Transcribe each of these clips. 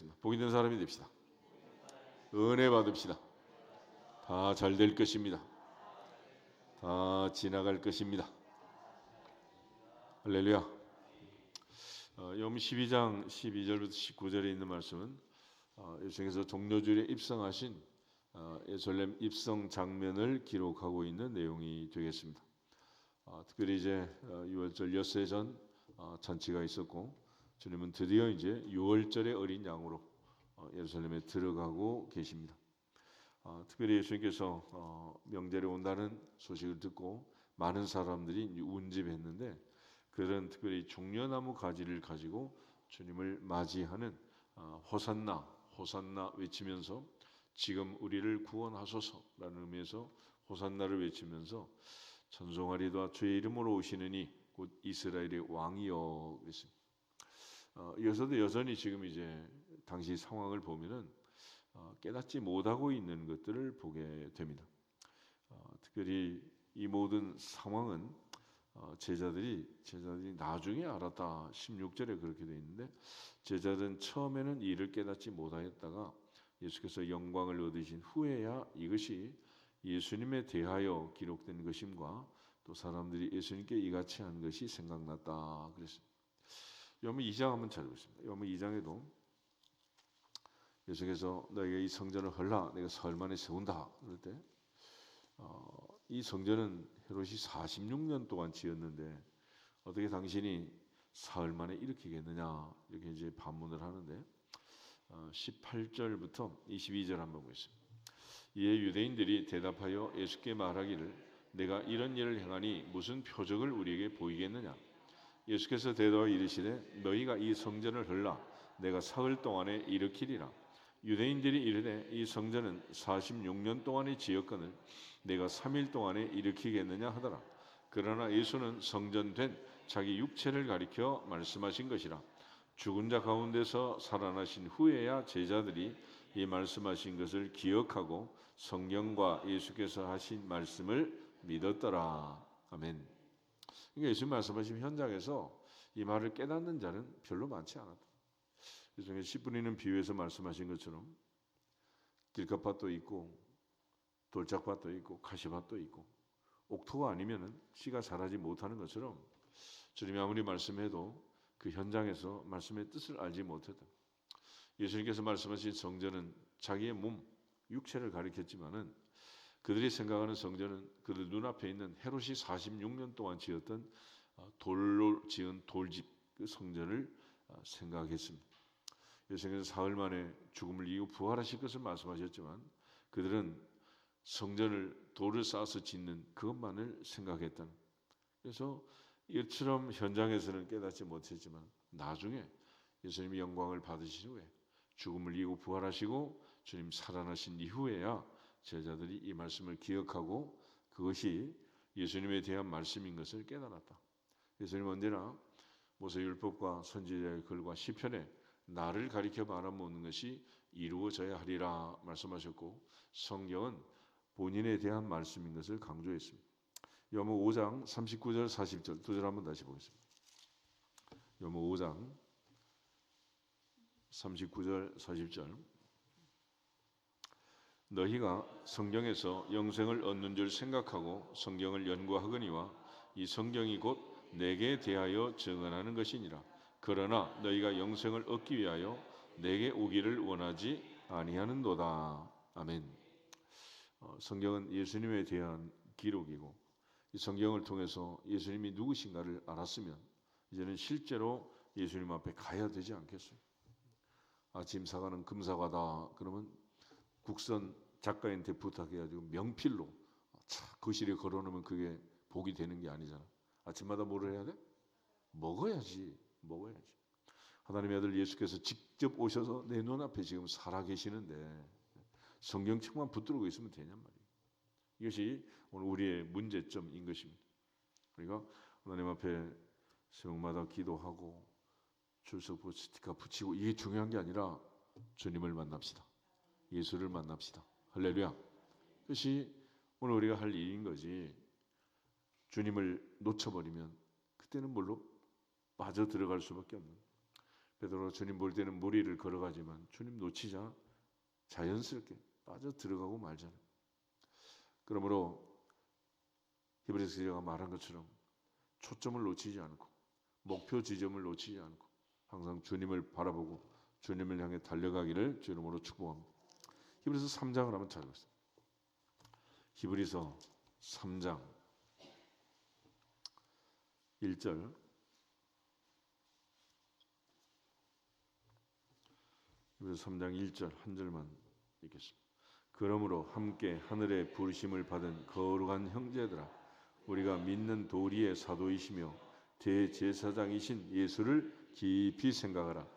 기도하겠습니다. 복이 된 사람이 됩시다. 은혜 받읍시다. 다 잘 될 것입니다. 다 지나갈 것입니다. 할렐루야. ዮም 12장 12절부터 19절에 있는 말씀은 예수님께서 종료주일에 입성하신 예루살렘 입성 장면을 기록하고 있는 내용이 되겠습니다. 특별히 이제 6월절 엿새 전 잔치가 있었고, 주님은 드디어 이제 6월절의 어린 양으로 예루살렘에 들어가고 계십니다. 특별히 예수님께서 명절에 온다는 소식을 듣고 많은 사람들이 운집했는데, 그들은 특별히 종려나무 가지를 가지고 주님을 맞이하는 호산나 호산나 외치면서 지금 우리를 구원하소서라는 의미에서 호산나를 외치면서 찬송하리다 주의 이름으로 오시느니 곧 이스라엘의 왕이여 그랬습니다. 이어서도 여전히 지금 이제 당시 상황을 보면은 깨닫지 못하고 있는 것들을 보게 됩니다. 특별히 이 모든 상황은 제자들이 나중에 알았다. 16절에 그렇게 되어 있는데, 제자들은 처음에는 이를 깨닫지 못하였다가 예수께서 영광을 얻으신 후에야 이것이 예수님에 대하여 기록된 것임과 또 사람들이 예수님께 이같이 한 것이 생각났다 그랬습니다. 요한복음 2장 한번 찾아보겠습니다. 요한복음 2장에도 예수께서 너에게 이 성전을 헐라 내가 사흘 만에 세운다 그럴 때 이 성전은 헤롯이 46년 동안 지었는데 어떻게 당신이 사흘 만에 일으키겠느냐 이렇게 이제 반문을 하는데, 18절부터 22절 한번 보겠습니다. 이에 유대인들이 대답하여 예수께 말하기를 내가 이런 일을 행하니 무슨 표적을 우리에게 보이겠느냐. 예수께서 대답하여 이르시되 너희가 이 성전을 헐라 내가 사흘 동안에 일으키리라. 유대인들이 이르되 이 성전은 46년 동안에 지었거늘 내가 3일 동안에 일으키겠느냐 하더라. 그러나 예수는 성전된 자기 육체를 가리켜 말씀하신 것이라. 죽은 자 가운데서 살아나신 후에야 제자들이 이 말씀하신 것을 기억하고 성경과 예수께서 하신 말씀을 믿었더라. 아멘. 그러니까 예수님 말씀하신 현장에서 이 말을 깨닫는 자는 별로 많지 않았다. 그래서 씨 뿌리는 비유에서 말씀하신 것처럼 길가밭도 있고 돌짝밭도 있고 가시밭도 있고 옥토가 아니면은 씨가 자라지 못하는 것처럼 주님이 아무리 말씀해도 그 현장에서 말씀의 뜻을 알지 못했다. 예수님께서 말씀하신 성전은 자기의 몸, 육체를 가리켰지만은 그들이 생각하는 성전은 그들 눈앞에 있는 헤롯이 46년 동안 지었던 돌로 지은 돌집 그 성전을 생각했습니다. 예수님께서 사흘 만에 죽음을 이기고 부활하실 것을 말씀하셨지만 그들은 성전을 돌을 쌓아서 짓는 그것만을 생각했던, 그래서 이처럼 현장에서는 깨닫지 못했지만 나중에 예수님이 영광을 받으신 후에 죽음을 이기고 부활하시고 주님 살아나신 이후에야 제자들이 이 말씀을 기억하고 그것이 예수님에 대한 말씀인 것을 깨달았다. 예수님은 언제나 모세율법과 선지자의 글과 시편에 나를 가리켜 말하는 것이 이루어져야 하리라 말씀하셨고, 성경은 본인에 대한 말씀인 것을 강조했습니다. 요한복음 5장 39절 40절 두 절 한번 다시 보겠습니다. 요한복음 5장 39절 40절 너희가 성경에서 영생을 얻는 줄 생각하고 성경을 연구하거니와 이 성경이 곧 내게 대하여 증언하는 것이니라. 그러나 너희가 영생을 얻기 위하여 내게 오기를 원하지 아니하는도다. 아멘. 성경은 예수님에 대한 기록이고 이 성경을 통해서 예수님이 누구신가를 알았으면 이제는 실제로 예수님 앞에 가야 되지 않겠어요? 짐 사가는 금사과다 그러면 국선 작가한테 부탁해가지고 명필로 거실에 걸어놓으면 그게 복이 되는 게 아니잖아. 아침마다 뭐를 해야 돼? 먹어야지. 하나님의 아들 예수께서 직접 오셔서 내 눈앞에 지금 살아 계시는데 성경책만 붙들고 있으면 되냔 말이에요. 이것이 오늘 우리의 문제점인 것입니다. 그러니까 하나님 앞에 새벽마다 기도하고 출석 스티커 붙이고 이게 중요한 게 아니라 주님을 만납시다. 예수를 만납시다. 할렐루야. 그것이 오늘 우리가 할 일인 거지. 주님을 놓쳐버리면 그때는 뭘로 빠져 들어갈 수밖에 없는. 베드로 주님 볼 때는 무리를 걸어가지만 주님 놓치자 자연스럽게 빠져 들어가고 말잖아요. 그러므로 히브리서 기자가 말한 것처럼 초점을 놓치지 않고 목표 지점을 놓치지 않고 항상 주님을 바라보고 주님을 향해 달려가기를 주 이름으로 축복합니다. 히브리서 3장을 한번 찾아보겠습니다. 히브리서 3장 1절 히브리서 3장 1절 한 절만 읽겠습니다. 그러므로 함께 하늘의 부르심을 받은 거룩한 형제들아 우리가 믿는 도리의 사도이시며 대제사장이신 예수를 깊이 생각하라.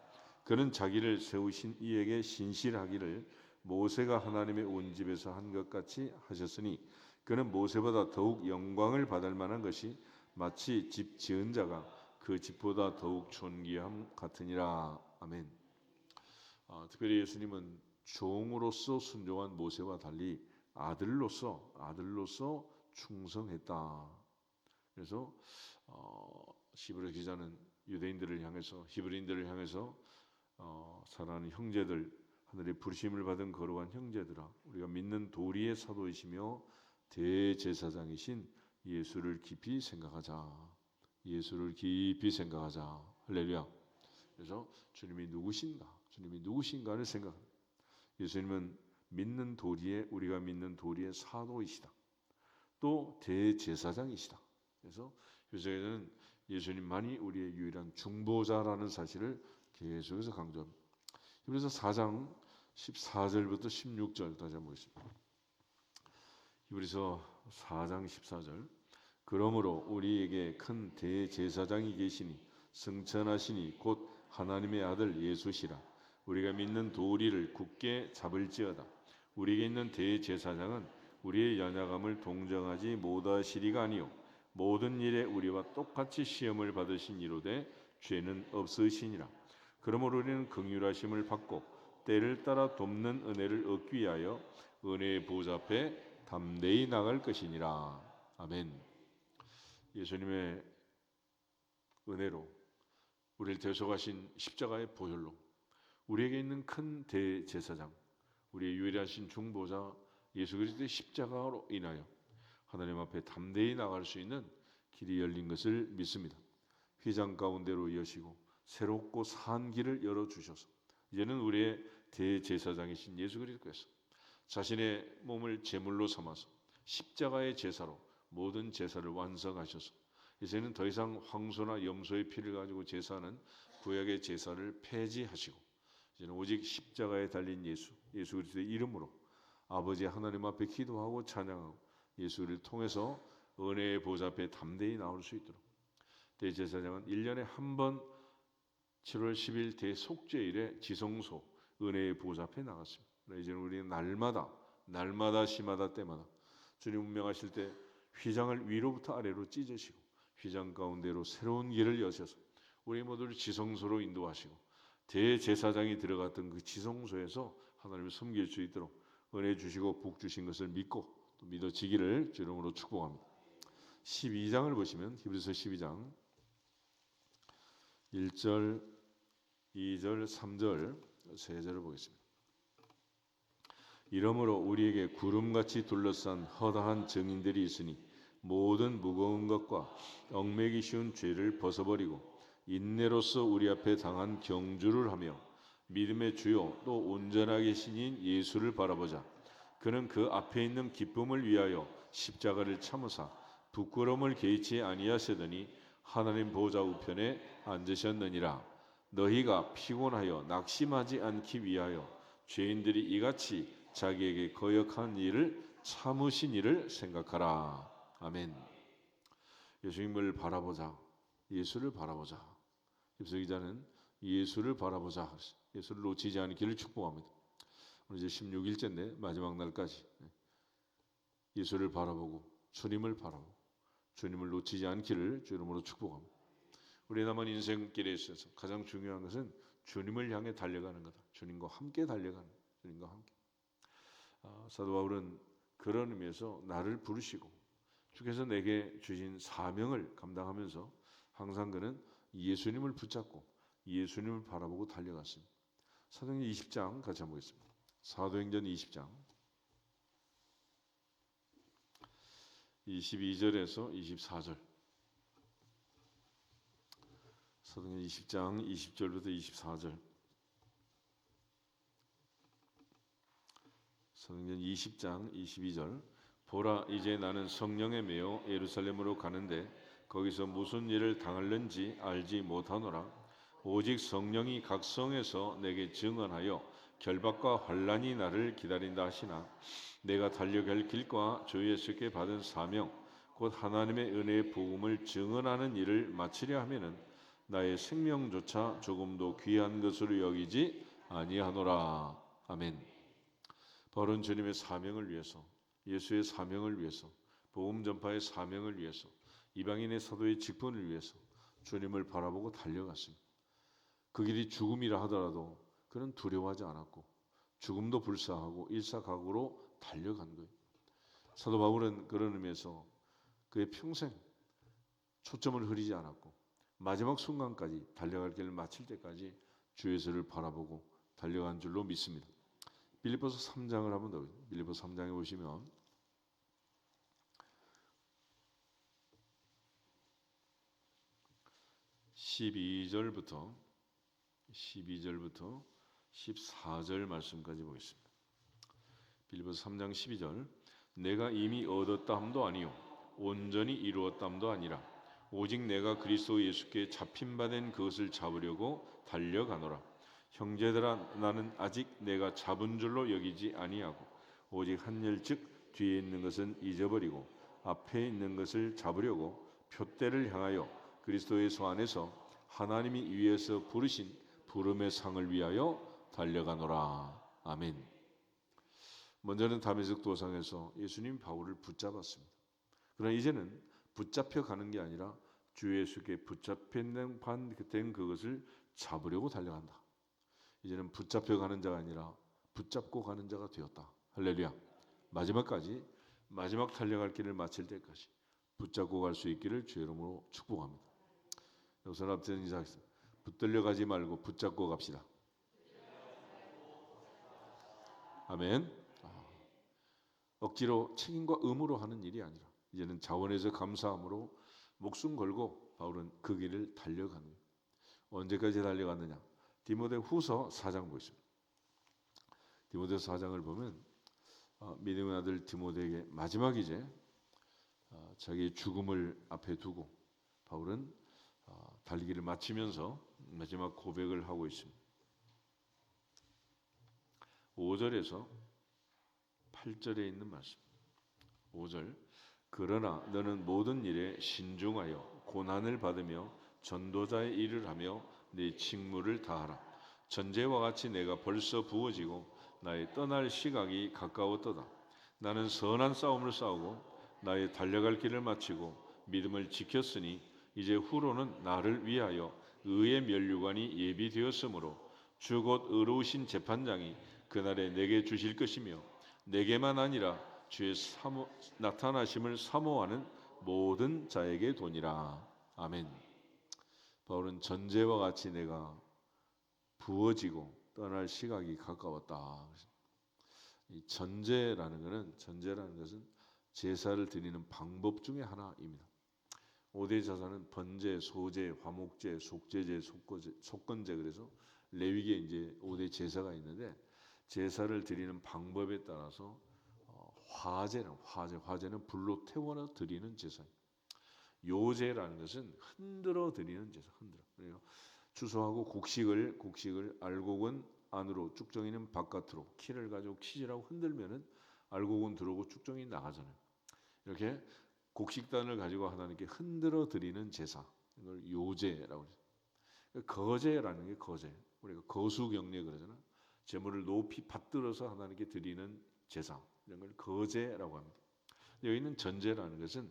그는 자기를 세우신 이에게 신실하기를 모세가 하나님의 온 집에서 한 것 같이 하셨으니 그는 모세보다 더욱 영광을 받을 만한 것이 마치 집 지은 자가 그 집보다 더욱 존귀함 같으니라. 아멘. 특별히 예수님은 종으로서 순종한 모세와 달리 아들로서 충성했다. 그래서 히브리 기자는 유대인들을 향해서 히브리인들을 향해서 사랑하는 형제들, 하늘의 부르심을 받은 거룩한 형제들아, 우리가 믿는 도리의 사도이시며 대제사장이신 예수를 깊이 생각하자. 예수를 깊이 생각하자. 할렐루야. 그래서 주님이 누구신가를 생각합니다. 예수님은 우리가 믿는 도리의 사도이시다. 또 대제사장이시다. 그래서 요새는 예수님만이 우리의 유일한 중보자라는 사실을 계속해서 강조합니다. 그래서 4장 14절부터 16절 다시 한번 보겠습니다. 히브리서 4장 14절 그러므로 우리에게 큰 대제사장이 계시니 승천하시니 곧 하나님의 아들 예수시라. 우리가 믿는 도리를 굳게 잡을지어다. 우리에게 있는 대제사장은 우리의 연약함을 동정하지 못하시리가 아니요 모든 일에 우리와 똑같이 시험을 받으신 이로되 죄는 없으시니라. 그러므로 우리는 긍휼하심을 받고 때를 따라 돕는 은혜를 얻기 위하여 은혜의 보좌 앞에 담대히 나갈 것이니라. 아멘. 예수님의 은혜로 우리를 대속하신 십자가의 보혈로 우리에게 있는 큰 대제사장, 우리의 유일하신 중보자 예수 그리스도의 십자가로 인하여 하나님 앞에 담대히 나갈 수 있는 길이 열린 것을 믿습니다. 휘장 가운데로 여시고 새롭고 산 길을 열어주셔서 이제는 우리의 대제사장이신 예수 그리스도께서 자신의 몸을 제물로 삼아서 십자가의 제사로 모든 제사를 완성하셔서 이제는 더 이상 황소나 염소의 피를 가지고 제사하는 구약의 제사를 폐지하시고 이제는 오직 십자가에 달린 예수 그리스도의 이름으로 아버지 하나님 앞에 기도하고 찬양하고 예수를 통해서 은혜의 보좌 앞에 담대히 나올 수 있도록 대제사장은 1년에 한 번 7월 10일 대속죄일에 지성소 은혜의 보좌 앞에 나갔습니다. 이제는 우리는 날마다 시마다 때마다 주님 운명하실 때 휘장을 위로부터 아래로 찢으시고 휘장 가운데로 새로운 길을 여셔서 우리 모두를 지성소로 인도하시고 대제사장이 들어갔던 그 지성소에서 하나님을 섬길 수 있도록 은혜 주시고 복 주신 것을 믿고 또 믿어지기를 주 이름으로 축복합니다. 12장을 보시면 히브리서 12장 1절, 2절, 3절, 3절을 보겠습니다. 이러므로 우리에게 구름같이 둘러싼 허다한 증인들이 있으니 모든 무거운 것과 얽매기 쉬운 죄를 벗어버리고 인내로서 우리 앞에 당한 경주를 하며 믿음의 주요 또 온전하게 신인 예수를 바라보자. 그는 그 앞에 있는 기쁨을 위하여 십자가를 참으사 부끄러움을 개의치 아니하시더니 하나님 보좌 우편에 앉으셨느니라. 너희가 피곤하여 낙심하지 않기 위하여 죄인들이 이같이 자기에게 거역한 일을 참으신 일을 생각하라. 아멘. 예수님을 바라보자. 예수를 바라보자. 히브리서 기자는 예수를 바라보자. 예수를 놓치지 않기를 축복합니다. 오늘 이제 16일째인데 마지막 날까지 예수를 바라보고 주님을 바라보고 주님을 놓치지 않기를 주 이름으로 축복합니다. 우리 남은 인생길에 있어서 가장 중요한 것은 주님을 향해 달려가는 거다. 주님과 함께 달려가는 거다. 주님과 함께. 사도 바울은 그런 의미에서 나를 부르시고 주께서 내게 주신 사명을 감당하면서 항상 그는 예수님을 붙잡고 예수님을 바라보고 달려갔습니다. 사도행전 20장 같이 한번 보겠습니다. 사도행전 20장 22절에서 24절. 사도행전 20장 20절부터 24절. 사도행전 20장 22절. 보라, 이제 나는 성령에 매여 예루살렘으로 가는데 거기서 무슨 일을 당할는지 알지 못하노라. 오직 성령이 각 성에서 내게 증언하여 결박과 환난이 나를 기다린다 하시나 내가 달려갈 길과 주 예수께 받은 사명 곧 하나님의 은혜의 복음을 증언하는 일을 마치려 하면은 나의 생명조차 조금도 귀한 것으로 여기지 아니하노라. 아멘. 바울은 주님의 사명을 위해서, 예수의 사명을 위해서, 복음 전파의 사명을 위해서, 이방인의 사도의 직분을 위해서 주님을 바라보고 달려갔습니다. 그 길이 죽음이라 하더라도 그는 두려워하지 않았고 죽음도 불사하고 일사각오로 달려간 거예요. 사도 바울은 그런 의미에서 그의 평생 초점을 흐리지 않았고 마지막 순간까지 달려갈 길을 마칠 때까지 주 예수를 바라보고 달려간 줄로 믿습니다. 빌립보서 3장을 한번 더 보겠습니다. 빌립보서 3장에 보시면 12절부터 14절 말씀까지 보겠습니다. 빌립보서 3장 12절. 내가 이미 얻었다 함도 아니요 온전히 이루었다 함도 아니라 오직 내가 그리스도 예수께 잡힌 바 된 그것을 잡으려고 달려가노라. 형제들아, 나는 아직 내가 잡은 줄로 여기지 아니하고 오직 한 일즉 뒤에 있는 것은 잊어버리고 앞에 있는 것을 잡으려고 표대를 향하여 그리스도 예수 안에서 하나님이 위에서 부르신 부름의 상을 위하여 달려가노라. 아멘. 먼저는 다메섹 도상에서 예수님 바울을 붙잡았습니다. 그러나 이제는 붙잡혀 가는 게 아니라 주 예수께 붙잡힌 그것을 잡으려고 달려간다. 이제는 붙잡혀 가는 자가 아니라 붙잡고 가는 자가 되었다. 할렐루야. 마지막까지, 마지막 달려갈 길을 마칠 때까지 붙잡고 갈 수 있기를 주의 이름으로 축복합니다. 여기서 앞전 인사하겠습니다. 붙들려 가지 말고 붙잡고 갑시다. 아멘. 억지로 책임과 의무로 하는 일이 아니라 이제는 자원에서 감사함으로 목숨 걸고 바울은 그 길을 달려가는 거예요. 언제까지 달려갔느냐? 디모데 후서 4장 보겠습니다. 디모데 4장을 보면 믿음의 아들 디모데에게 마지막이제 자기의 죽음을 앞에 두고 바울은 달리기를 마치면서 마지막 고백을 하고 있습니다. 5절에서 8절에 있는 말씀. 5절. 그러나 너는 모든 일에 신중하여 고난을 받으며 전도자의 일을 하며 네 직무를 다하라. 전제와 같이 내가 벌써 부어지고 나의 떠날 시각이 가까웠도다. 나는 선한 싸움을 싸우고 나의 달려갈 길을 마치고 믿음을 지켰으니 이제 후로는 나를 위하여 의의 면류관이 예비되었으므로 주 곧 의로우신 재판장이 그날에 내게 주실 것이며 내게만 아니라 주의 나타나심을 사모하는 모든 자에게 도니라. 아멘. 바울은 전제와 같이 내가 부어지고 떠날 시각이 가까웠다. 이 전제라는 것은 제사를 드리는 방법 중에 하나입니다. 5대 제사는 번제, 소제, 화목제, 속제제, 속건제, 그래서 레위기에 이제 5대 제사가 있는데 제사를 드리는 방법에 따라서 화제는 불로 태워 드리는 제사입니다. 요제라는 것은 흔들어 드리는 제사, 그래요. 추수하고 곡식을 알곡은 안으로, 쭉정이는 바깥으로, 키를 가지고 키질하고 흔들면은 알곡은 들어오고 쭉정이 나가잖아요. 이렇게 곡식단을 가지고 하나님께 흔들어 드리는 제사, 이걸 요제라고 해요. 거제라는 게 거제, 우리가 거수경례 그러잖아요. 제물을 높이 받들어서 하나님께 드리는 제사, 이런 걸 거제라고 합니다. 여기는 전제라는 것은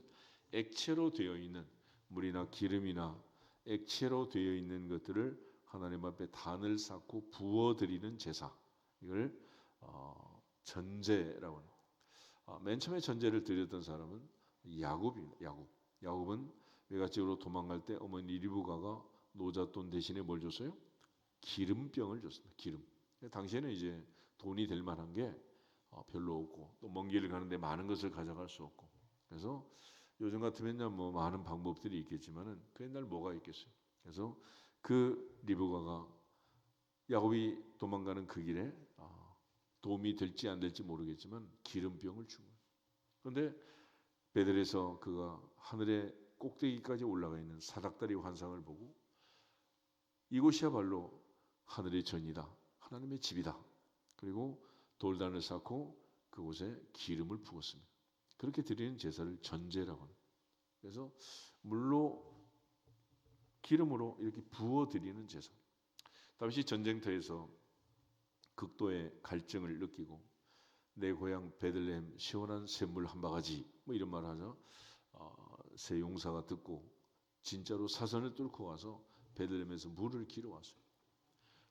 액체로 되어 있는 물이나 기름이나 액체로 되어 있는 것들을 하나님 앞에 단을 쌓고 부어드리는 제사, 이걸 전제라고 합니다. 맨 처음에 전제를 드렸던 사람은 야곱입니다. 야곱은 외갓집으로 도망갈 때 어머니 리브가가 노잣돈 대신에 뭘 줬어요? 기름병을 줬습니다. 기름. 당시에는 이제 돈이 될 만한 게 별로 없고 또 먼 길을 가는데 많은 것을 가져갈 수 없고 그래서 요즘 같으면요 뭐 많은 방법들이 있겠지만은 그 옛날 뭐가 있겠어요. 그래서 그 리브가가 야곱이 도망가는 그 길에 도움이 될지 안 될지 모르겠지만 기름병을 준 거예요. 그런데 베델에서 그가 하늘의 꼭대기까지 올라가 있는 사닥다리 환상을 보고 이곳이야말로 하늘의 전이다. 하나님의 집이다. 그리고 돌단을 쌓고 그곳에 기름을 부었습니다. 그렇게 드리는 제사를 전제라고 합니다. 그래서 물로 기름으로 이렇게 부어 드리는 제사. 당시 전쟁터에서 극도의 갈증을 느끼고 내 고향 베들레헴 시원한 샘물 한 바가지 뭐 이런 말을 하죠. 세 용사가 듣고 진짜로 사선을 뚫고 와서 베들레헴에서 물을 길어 왔어요.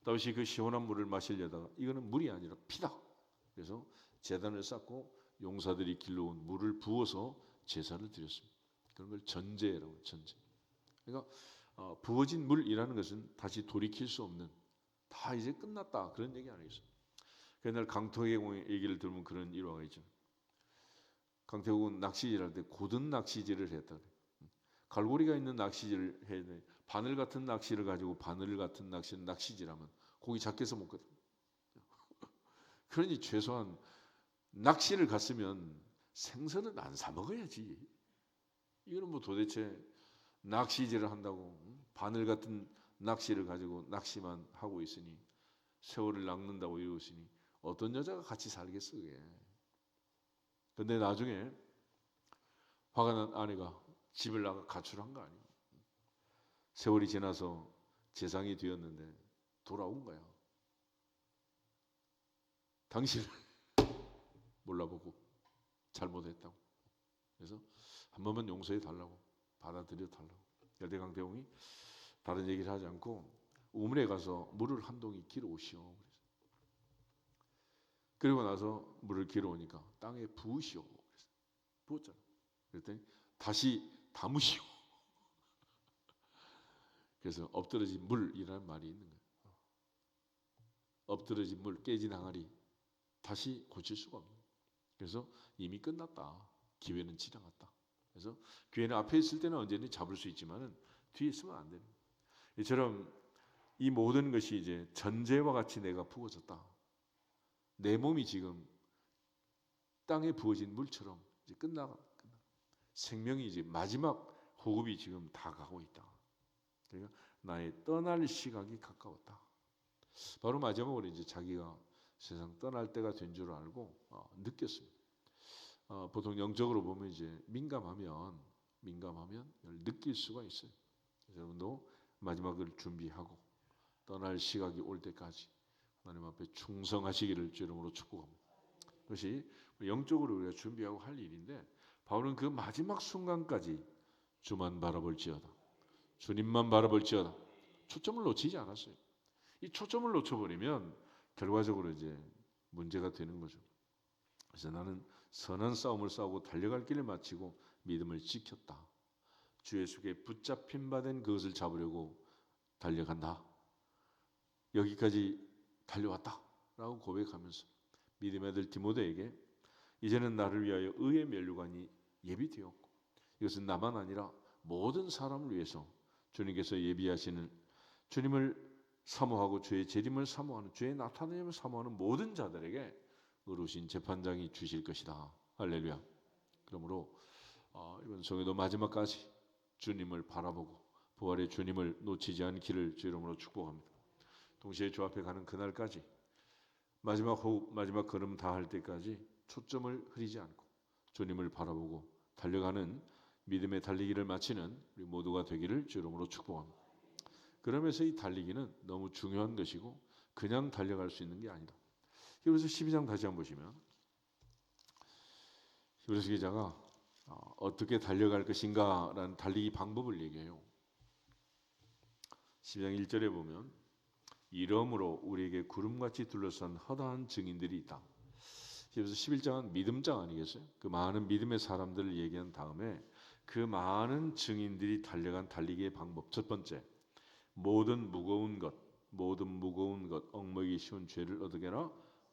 다윗이 그 시원한 물을 마시려다가 이거는 물이 아니라 피다. 그래서 제단을 쌓고 용사들이 길러온 물을 부어서 제사를 드렸습니다. 그런 걸 전제라고 전제. 그러니까 부어진 물이라는 것은 다시 돌이킬 수 없는 다 이제 끝났다 그런 얘기 아니겠어요. 옛날 강태공 얘기를 들으면 그런 일화가 있죠. 강태공은 낚시질할 때 고든 낚시질을 했다. 갈고리가 있는 낚시질을 해야 돼. 바늘 같은 낚시를 가지고 바늘 같은 낚시는 낚시질하면 고기 작게서 먹거든. 그러니 최소한 낚시를 갔으면 생선은 안 사 먹어야지. 이거는 뭐 도대체 낚시질을 한다고 바늘 같은 낚시를 가지고 낚시만 하고 있으니 세월을 낚는다고 이러시니 어떤 여자가 같이 살겠어 그게. 근데 나중에 화가 난 아내가 집을 나가 가출한 거 아니에요. 세월이 지나서 재상이 되었는데 돌아온 거야. 당신을 몰라보고 잘못했다고. 그래서 한 번만 용서해 달라고 받아들여 달라고. 열대강대공이 다른 얘기를 하지 않고 우물에 가서 물을 한 동이 길어 오시오. 그리고 나서 물을 길어 오니까 땅에 부으시오. 그래서 부었잖아. 그랬더니 다시 담으시오. 그래서 엎드러진 물이라는 말이 있는 거예요. 엎드러진 물, 깨진 항아리 다시 고칠 수가 없는 거예요. 그래서 이미 끝났다. 기회는 지나갔다. 그래서 기회는 앞에 있을 때는 언제든지 잡을 수 있지만은 뒤에 있으면 안 되는 거예요. 이처럼 이 모든 것이 이제 전제와 같이 내가 부어졌다. 내 몸이 지금 땅에 부어진 물처럼 이제 끝나. 생명이 이제 마지막 호흡이 지금 다 가고 있다. 그러니까 나의 떠날 시각이 가까웠다. 바로 마지막으로 이제 자기가 세상 떠날 때가 된 줄 알고 느꼈습니다. 보통 영적으로 보면 이제 민감하면 느낄 수가 있어요. 여러분도 마지막을 준비하고 떠날 시각이 올 때까지 하나님 앞에 충성하시기를 주 이름으로 축복합니다. 그것이 영적으로 우리가 준비하고 할 일인데 바울은 그 마지막 순간까지 주만 바라볼지어다. 주님만 바라볼지어다. 초점을 놓치지 않았어요. 이 초점을 놓쳐버리면 결과적으로 이제 문제가 되는 거죠. 그래서 나는 선한 싸움을 싸우고 달려갈 길을 마치고 믿음을 지켰다. 주 예수께 붙잡힌 바 된 그것을 잡으려고 달려간다. 여기까지 달려왔다. 라고 고백하면서 믿음의 아들 디모데에게 이제는 나를 위하여 의의 면류관이 예비되었고 이것은 나만 아니라 모든 사람을 위해서 주님께서 예비하시는 주님을 사모하고 주의 재림을 사모하는 주의 나타남을 사모하는 모든 자들에게 의로우신 재판장이 주실 것이다. 할렐루야. 그러므로 이번 성회도 마지막까지 주님을 바라보고 부활의 주님을 놓치지 않기를 주 이름으로 축복합니다. 동시에 주 앞에 가는 그날까지 마지막 호흡, 마지막 걸음 다 할 때까지 초점을 흐리지 않고 주님을 바라보고 달려가는 믿음의 달리기를 마치는 우리 모두가 되기를 주 이름으로 축복합니다. 그러면서 이 달리기는 너무 중요한 것이고 그냥 달려갈 수 있는 게 아니다. 히브리서 12장 다시 한번 보시면 히브리서 기자가 어떻게 달려갈 것인가라는 달리기 방법을 얘기해요. 12장 1절에 보면 이러므로 우리에게 구름같이 둘러싼 허다한 증인들이 있다. 히브리서 11장은 믿음장 아니겠어요? 그 많은 믿음의 사람들을 얘기한 다음에 그 많은 증인들이 달려간 달리기의 방법 첫 번째 모든 무거운 것, 모든 무거운 것 엉매기 쉬운 죄를 어떻게 해라?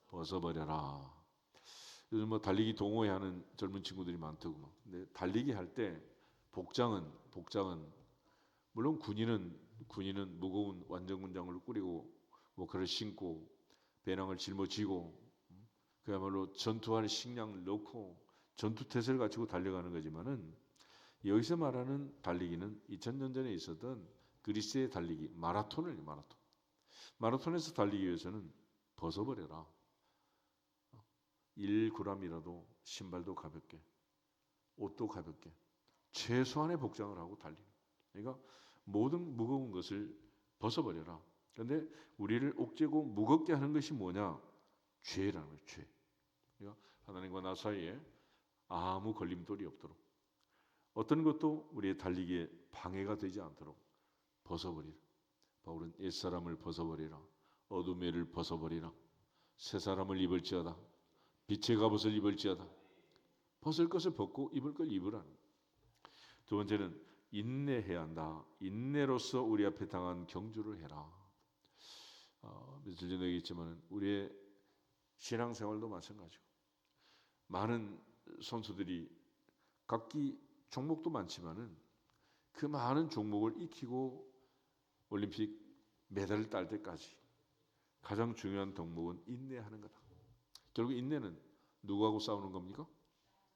벗어버려라. 요즘 뭐 달리기 동호회하는 젊은 친구들이 많더구만. 근데 달리기 할 때 복장은 물론 군인은 무거운 완전군장을 꾸리고 뭐 그를 신고 배낭을 짊어지고 그야말로 전투할 식량을 넣고 전투태세를 갖추고 달려가는 거지만은 여기서 말하는 달리기는 2000년 전에 있었던 그리스의 달리기 마라톤에서 달리기 위해서는 벗어버려라. 1g이라도 신발도 가볍게 옷도 가볍게 최소한의 복장을 하고 달리는. 그러니까 모든 무거운 것을 벗어버려라. 그런데 우리를 옥죄고 무겁게 하는 것이 뭐냐? 죄라는 거예요. 죄. 그러니까 하나님과 나 사이에 아무 걸림돌이 없도록 어떤 것도 우리의 달리기에 방해가 되지 않도록 벗어버리라. 바울은 옛사람을 벗어버리라. 어둠의 일을 벗어버리라. 새 사람을 입을지어다. 빛의 갑옷을 입을지어다. 벗을 것을 벗고 입을 걸 입으라는. 두 번째는 인내해야 한다. 인내로서 우리 앞에 당한 경주를 해라. 며칠 전에 얘기했지만 우리의 신앙생활도 마찬가지고 많은 선수들이 각기 종목도 많지만은 그 많은 종목을 익히고 올림픽 메달을 딸 때까지 가장 중요한 덕목은 인내하는 거다. 결국 인내는 누구하고 싸우는 겁니까?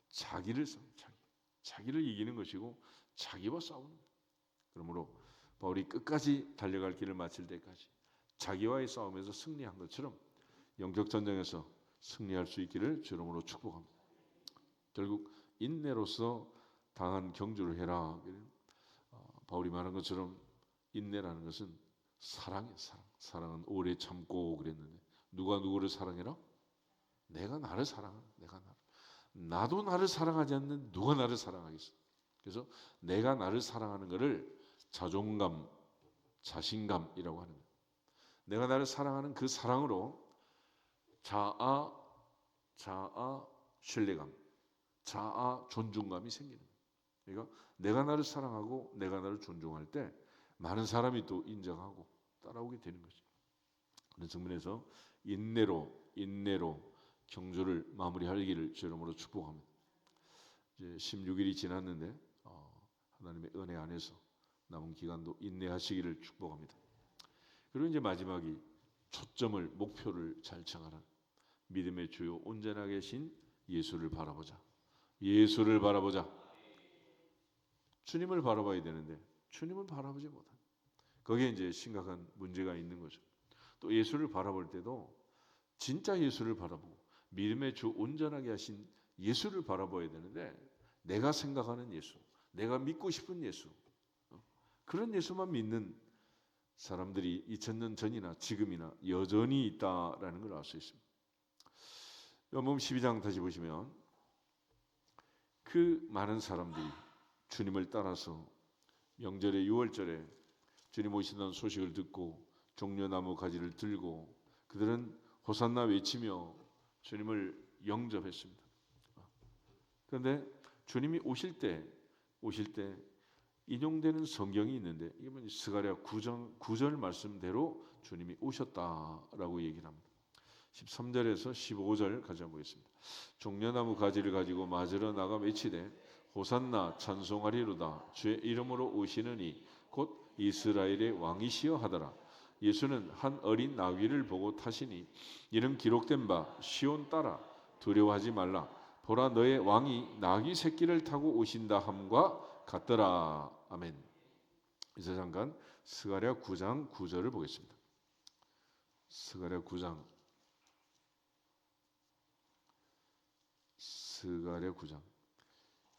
자기를 이기는 것이고 자기와 싸우는 거예요. 그러므로 바울이 끝까지 달려갈 길을 마칠 때까지 자기와의 싸움에서 승리한 것처럼 영적 전쟁에서 승리할 수 있기를 주름으로 축복합니다. 결국 인내로서 당한 경주를 해라. 바울이 말한 것처럼 인내라는 것은 사랑이에요. 사랑은 오래 참고 그랬는데 누가 누구를 사랑해라? 내가 나를 사랑하는 나도 나를 사랑하지 않는 누가 나를 사랑하겠어? 그래서 내가 나를 사랑하는 것을 자존감, 자신감이라고 하는 거예요. 내가 나를 사랑하는 그 사랑으로 자아 신뢰감, 자아 존중감이 생기는 거예요. 그러니까 내가 나를 사랑하고 내가 나를 존중할 때 많은 사람이 또 인정하고 따라오게 되는 거죠. 그런 측면에서 인내로 경주를 마무리하기를 주님으로 축복합니다. 이제 16일이 지났는데 하나님의 은혜 안에서 남은 기간도 인내하시기를 축복합니다. 그리고 이제 마지막이 초점을 목표를 잘 정하라. 믿음의 주요 온전하게 계신 예수를 바라보자. 주님을 바라봐야 되는데 주님을 바라보지 못한. 거기에 이제 심각한 문제가 있는 거죠. 또 예수를 바라볼 때도 진짜 예수를 바라보고 믿음의 주 온전하게 하신 예수를 바라봐야 되는데 내가 생각하는 예수, 내가 믿고 싶은 예수, 그런 예수만 믿는 사람들이 2000년 전이나 지금이나 여전히 있다라는 걸 알 수 있습니다. 요한복음 12장 다시 보시면 그 많은 사람들이 주님을 따라서 명절에 6월절에 주님 오신다는 소식을 듣고 종려나무 가지를 들고 그들은 호산나 외치며 주님을 영접했습니다. 그런데 주님이 오실 때 인용되는 성경이 있는데 이건 스가랴 9절 말씀대로 주님이 오셨다라고 얘기를 합니다. 13절에서 15절 가져보겠습니다. 종려나무 가지를 가지고 맞으러 나가 외치되 호산나 찬송하리로다 주의 이름으로 오시느니 곧 이스라엘의 왕이시여 하더라. 예수는 한 어린 나귀를 보고 타시니 이는 기록된 바 시온 딸아 두려워하지 말라 보라 너의 왕이 나귀 새끼를 타고 오신다 함과 같더라. 아멘. 이제 잠깐 스가랴 9장 9절을 보겠습니다. 스가랴 9장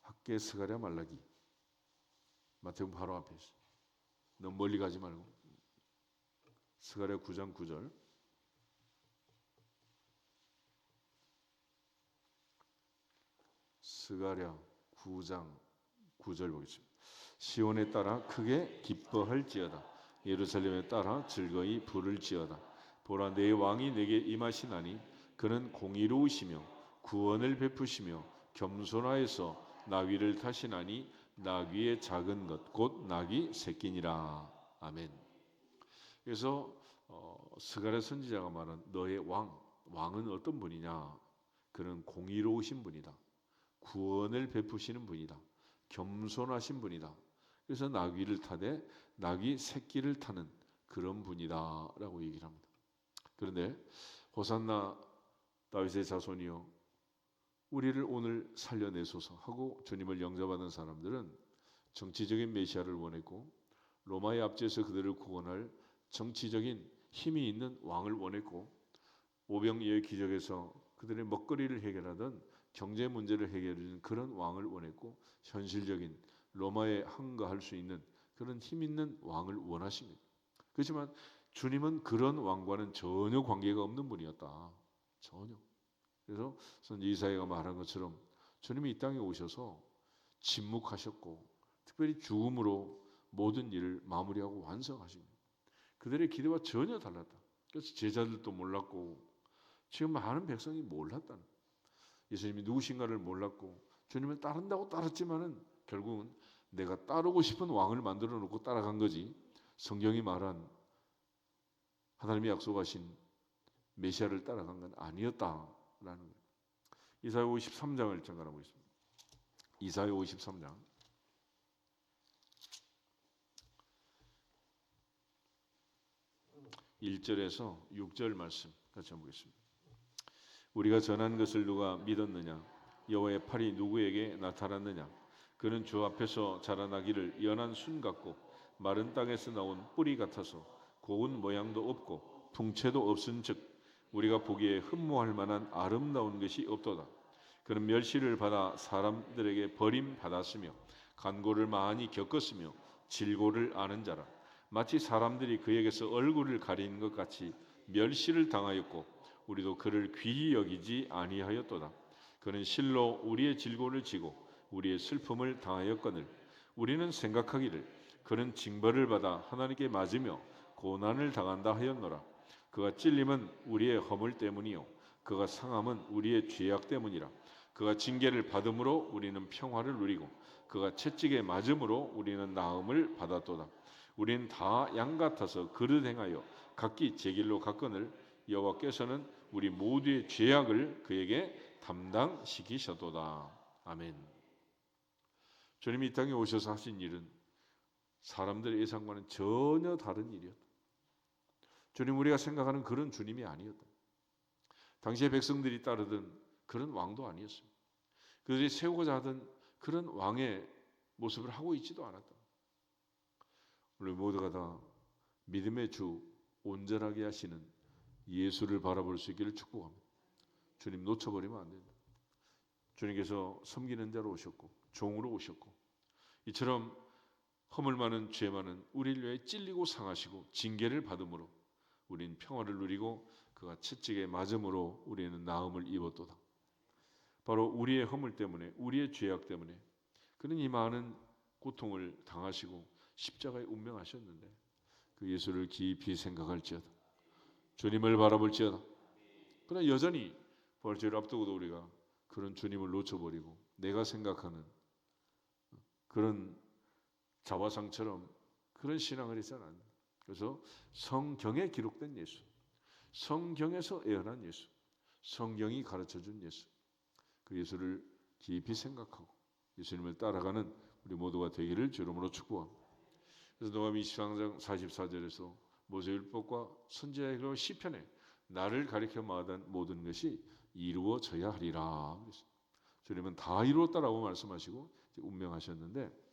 학계 스가랴 말라기 마태복음 바로 앞에 있어. 너무 멀리 가지 말고 스가랴 9장 9절 스가랴 9장 9절 보겠습니다. 시온에 따라 크게 기뻐할지어다 예루살렘에 따라 즐거이 부를지어다 보라 내 왕이 내게 임하시나니 그는 공의로우시며 구원을 베푸시며 겸손하여서 나귀를 타시나니 나귀의 작은 것 곧 나귀 새끼니라. 아멘. 그래서 스가랴 선지자가 말한 너의 왕은 어떤 분이냐? 그는 공의로우신 분이다. 구원을 베푸시는 분이다. 겸손하신 분이다. 그래서 나귀를 타되 나귀 새끼를 타는 그런 분이다라고 얘기를 합니다. 그런데 호산나 다윗의 자손이여 우리를 오늘 살려내소서 하고 주님을 영접하는 사람들은 정치적인 메시아를 원했고 로마의 압제에서 그들을 구원할 정치적인 힘이 있는 왕을 원했고 오병이어의 기적에서 그들의 먹거리를 해결하던 경제 문제를 해결하는 그런 왕을 원했고 현실적인 로마에 항거할 수 있는 그런 힘 있는 왕을 원하십니다. 그렇지만 주님은 그런 왕과는 전혀 관계가 없는 분이었다. 전혀. 그래서 선지 이사야가 말한 것처럼 주님이 이 땅에 오셔서 침묵하셨고 특별히 죽음으로 모든 일을 마무리하고 완성하십니다. 그들의 기대와 전혀 달랐다. 그래서 제자들도 몰랐고 지금 많은 백성이 몰랐다는 거예요. 예수님이 누구신가를 몰랐고 주님을 따른다고 따랐지만은 결국은 내가 따르고 싶은 왕을 만들어 놓고 따라간 거지 성경이 말한 하나님이 약속하신 메시아를 따라간 건 아니었다라는 거예요. 이사야 53장을 잠깐 보겠습니다. 이사야 53장 1절에서 6절 말씀 같이 한번 보겠습니다. 우리가 전한 것을 누가 믿었느냐? 여호와의 팔이 누구에게 나타났느냐? 그는 주 앞에서 자라나기를 연한 순 같고 마른 땅에서 나온 뿌리 같아서 고운 모양도 없고 풍채도 없은즉 우리가 보기에 흠모할 만한 아름다운 것이 없도다. 그는 멸시를 받아 사람들에게 버림받았으며 간고를 많이 겪었으며 질고를 아는 자라. 마치 사람들이 그에게서 얼굴을 가리는 것 같이 멸시를 당하였고 우리도 그를 귀히 여기지 아니하였도다. 그는 실로 우리의 질고를 지고 우리의 슬픔을 당하였거늘 우리는 생각하기를 그는 징벌을 받아 하나님께 맞으며 고난을 당한다 하였노라. 그가 찔림은 우리의 허물 때문이요 그가 상함은 우리의 죄악 때문이라. 그가 징계를 받음으로 우리는 평화를 누리고 그가 채찍에 맞음으로 우리는 나음을 받았도다. 우리는 다 양 같아서 그릇 행하여 각기 제 길로 갔거늘 여호와께서는 우리 모두의 죄악을 그에게 담당시키셨도다. 아멘. 주님이 이 땅에 오셔서 하신 일은 사람들의 예상과는 전혀 다른 일이었다. 주님 우리가 생각하는 그런 주님이 아니었다. 당시의 백성들이 따르던 그런 왕도 아니었습니다. 그들이 세우고자 하던 그런 왕의 모습을 하고 있지도 않았다. 우리 모두가 다 믿음의 주 온전하게 하시는 예수를 바라볼 수 있기를 축복합니다. 주님 놓쳐버리면 안 된다. 주님께서 섬기는 자로 오셨고 종으로 오셨고 이처럼 허물 많은 죄 많은 우리를 위해 찔리고 상하시고 징계를 받음으로 우리는 평화를 누리고 그가 채찍에 맞음으로 우리는 나음을 입었도다. 바로 우리의 허물 때문에 우리의 죄악 때문에 그는 이 많은 고통을 당하시고 십자가에 운명하셨는데 그 예수를 깊이 생각할지어다. 주님을 바라볼지어다. 그러나 여전히 부활주의를 앞두고도 우리가 그런 주님을 놓쳐버리고 내가 생각하는 그런 자화상처럼 그런 신앙을 해서는 안 됩니다. 그래서 성경에 기록된 예수, 성경에서 예언한 예수, 성경이 가르쳐준 예수, 그 예수를 깊이 생각하고 예수님을 따라가는 우리 모두가 되기를 주 이름으로 축복합니다. 그래서 누가복음 23장 44절에서 모세율법과 선지자의 그 시편에 나를 가리켜 말한 모든 것이 이루어져야 하리라. 주님은 다 이루었다라고 말씀하시고 운명하셨는데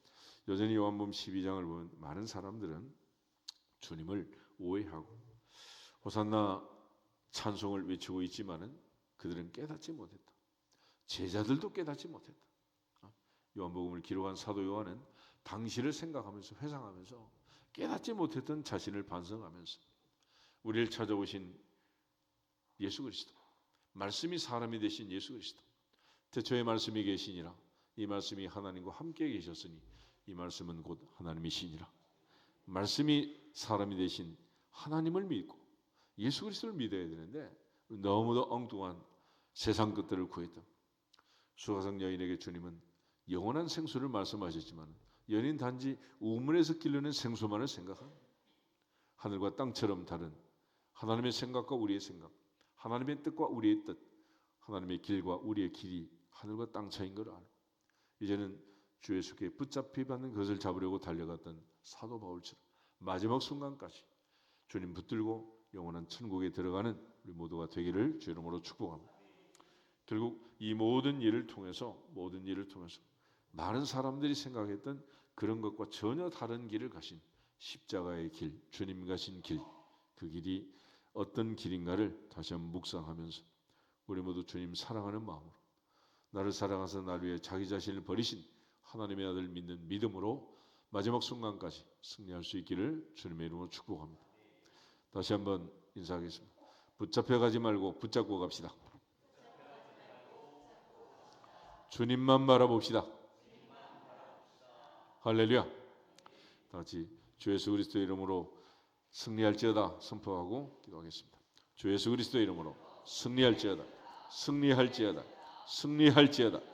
여전히 요한복음 12장을 보면 많은 사람들은 주님을 오해하고 호산나 찬송을 외치고 있지만은 그들은 깨닫지 못했다. 제자들도 깨닫지 못했다. 요한복음을 기록한 사도 요한은 당시를 생각하면서 회상하면서 깨닫지 못했던 자신을 반성하면서 우리를 찾아오신 예수 그리스도, 말씀이 사람이 되신 예수 그리스도, 태초에 말씀이 계시니라 이 말씀이 하나님과 함께 계셨으니 이 말씀은 곧 하나님이시니라. 말씀이 사람이 되신 하나님을 믿고 예수 그리스도를 믿어야 되는데 너무도 엉뚱한 세상 것들을 구했다. 수가성 여인에게 주님은 영원한 생수를 말씀하셨지만 여인은 단지 우물에서 길르는 생수만을 생각합니다. 하늘과 땅처럼 다른 하나님의 생각과 우리의 생각, 하나님의 뜻과 우리의 뜻, 하나님의 길과 우리의 길이 하늘과 땅 차이인 걸 알고 이제는 주 예수께 붙잡히 받는 것을 잡으려고 달려갔던 사도 바울처럼 마지막 순간까지 주님 붙들고 영원한 천국에 들어가는 우리 모두가 되기를 주 이름으로 축복합니다. 결국 이 모든 일을 통해서 많은 사람들이 생각했던 그런 것과 전혀 다른 길을 가신 십자가의 길, 주님 가신 길, 그 길이 어떤 길인가를 다시 한번 묵상하면서 우리 모두 주님 사랑하는 마음으로 나를 사랑하사 나를 위해 자기 자신을 버리신 하나님의 아들 믿는 믿음으로 마지막 순간까지 승리할 수 있기를 주님의 이름으로 축복합니다. 다시 한번 인사하겠습니다. 붙잡혀가지 말고 붙잡고 갑시다. 주님만 바라봅시다. 할렐루야. 다 같이 주 예수 그리스도의 이름으로 승리할지어다 선포하고 기도하겠습니다. 주 예수 그리스도의 이름으로 승리할지어다, 승리할지어다, 승리할지어다.